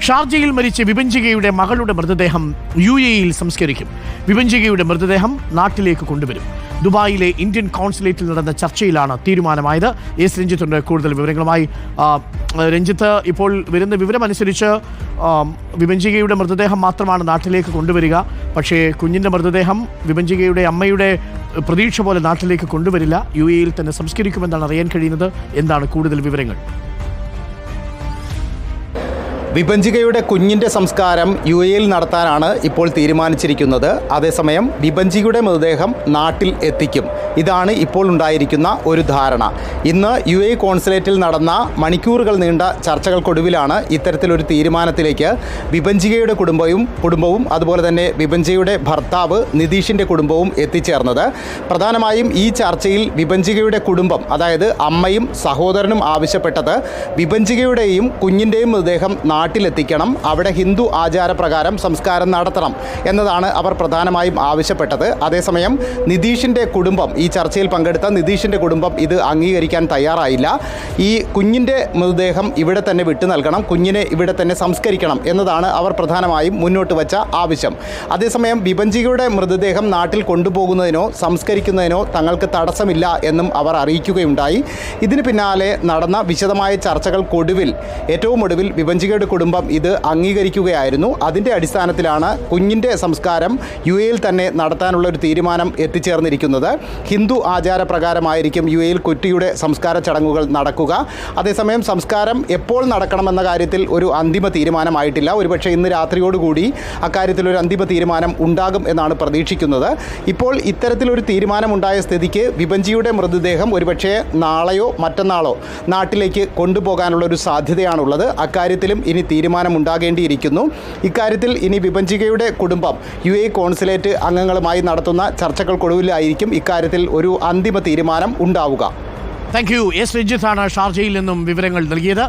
ഷാർജയിൽ മരിച്ച വിഭജികയുടെ മകളുടെ മൃതദേഹം UAE-യിൽ സംസ്കരിക്കും. വിഭജികയുടെ മൃതദേഹം നാട്ടിലേക്ക് കൊണ്ടുവരും. ദുബായിലെ ഇന്ത്യൻ കോൺസുലേറ്റിൽ നടന്ന ചർച്ചയിലാണ് തീരുമാനമായത്. എസ് രഞ്ജിത്തുണ്ട് കൂടുതൽ വിവരങ്ങളുമായി. രഞ്ജിത്ത്, ഇപ്പോൾ വരുന്ന വിവരമനുസരിച്ച് വിഭജികയുടെ മൃതദേഹം മാത്രമാണ് നാട്ടിലേക്ക് കൊണ്ടുവരിക. പക്ഷേ കുഞ്ഞിൻ്റെ മൃതദേഹം വിഭജികയുടെ അമ്മയുടെ പ്രതീക്ഷ പോലെ നാട്ടിലേക്ക് കൊണ്ടുവരില്ല. UAE-യിൽ തന്നെ സംസ്കരിക്കുമെന്നാണ് അറിയാൻ കഴിയുന്നത്. എന്താണ് കൂടുതൽ വിവരങ്ങൾ? വിഭജികയുടെ കുഞ്ഞിൻ്റെ സംസ്കാരം UAE-യിൽ നടത്താനാണ് ഇപ്പോൾ തീരുമാനിച്ചിരിക്കുന്നത്. അതേസമയം വിഭജികയുടെ മൃതദേഹം നാട്ടിൽ എത്തിക്കും. ഇതാണ് ഇപ്പോൾ ഉണ്ടായിരിക്കുന്ന ഒരു ധാരണ. ഇന്ന് UAE കോൺസുലേറ്റിൽ നടന്ന മണിക്കൂറുകൾ നീണ്ട ചർച്ചകൾക്കൊടുവിലാണ് ഇത്തരത്തിലൊരു തീരുമാനത്തിലേക്ക് വിഭജികയുടെ കുടുംബവും അതുപോലെ തന്നെ വിഭജികയുടെ ഭർത്താവ് നിതീഷിൻ്റെ കുടുംബവും എത്തിച്ചേർന്നത്. പ്രധാനമായും ഈ ചർച്ചയിൽ വിഭജികയുടെ കുടുംബം, അതായത് അമ്മയും സഹോദരനും ആവശ്യപ്പെട്ടത് വിഭജികയുടെയും കുഞ്ഞിൻ്റെയും മൃതദേഹം നാട്ടിലെത്തിക്കണം, അവിടെ ഹിന്ദു ആചാരപ്രകാരം സംസ്കാരം നടത്തണം എന്നതാണ് അവർ പ്രധാനമായും ആവശ്യപ്പെട്ടത്. അതേസമയം നിതീഷിൻ്റെ കുടുംബം, ഈ ചർച്ചയിൽ പങ്കെടുത്ത നിതീഷിൻ്റെ കുടുംബം ഇത് അംഗീകരിക്കാൻ തയ്യാറായില്ല. ഈ കുഞ്ഞിൻ്റെ മൃതദേഹം ഇവിടെ തന്നെ വിട്ടു നൽകണം, കുഞ്ഞിനെ ഇവിടെ തന്നെ സംസ്കരിക്കണം എന്നതാണ് അവർ പ്രധാനമായും മുന്നോട്ട് വച്ച ആവശ്യം. അതേസമയം വിഭജികയുടെ മൃതദേഹം നാട്ടിൽ കൊണ്ടുപോകുന്നതിനോ സംസ്കരിക്കുന്നതിനോ തങ്ങൾക്ക് തടസ്സമില്ല എന്നും അവർ അറിയിക്കുകയുണ്ടായി. ഇതിന് പിന്നാലെ നടന്ന വിശദമായ ചർച്ചകൾക്കൊടുവിൽ ഏറ്റവും ഒടുവിൽ വിഭജികയുടെ കുടുംബം ഇത് അംഗീകരിക്കുകയായിരുന്നു. അതിൻ്റെ അടിസ്ഥാനത്തിലാണ് കുഞ്ഞിൻ്റെ സംസ്കാരം UAE-യിൽ തന്നെ നടത്താനുള്ള ഒരു തീരുമാനം എത്തിച്ചേർന്നിരിക്കുന്നത്. ഹിന്ദു ആചാരപ്രകാരമായിരിക്കും UAE-യിൽ കുട്ടിയുടെ സംസ്കാര ചടങ്ങുകൾ നടക്കുക. അതേസമയം സംസ്കാരം എപ്പോൾ നടക്കണമെന്ന കാര്യത്തിൽ ഒരു അന്തിമ തീരുമാനമായിട്ടില്ല. ഒരുപക്ഷെ ഇന്ന് രാത്രിയോടുകൂടി അക്കാര്യത്തിൽ ഒരു അന്തിമ തീരുമാനം ഉണ്ടാകും എന്നാണ് പ്രതീക്ഷിക്കുന്നത്. ഇപ്പോൾ ഇത്തരത്തിലൊരു തീരുമാനമുണ്ടായ സ്ഥിതിക്ക് വിഭജിയുടെ മൃതദേഹം ഒരുപക്ഷെ നാളെയോ മറ്റന്നാളോ നാട്ടിലേക്ക് കൊണ്ടുപോകാനുള്ള ഒരു സാധ്യതയാണുള്ളത്. അക്കാര്യത്തിലും ഇനി തീരുമാനമുണ്ടാകേണ്ടിയിരിക്കുന്നു. ഇക്കാര്യത്തിൽ ഇനി വിഭജികയുടെ കുടുംബം UAE കോൺസുലേറ്റ് അംഗങ്ങളുമായി നടത്തുന്ന ചർച്ചകൾക്കൊടുവിലായിരിക്കും ഇക്കാര്യത്തിൽ ഒരു അന്തിമ തീരുമാനം ഉണ്ടാവുക. Thank you. എസ് രഞ്ജിത്താണ് ഷാർജയിൽ നിന്നും വിവരങ്ങൾ നൽകിയത്.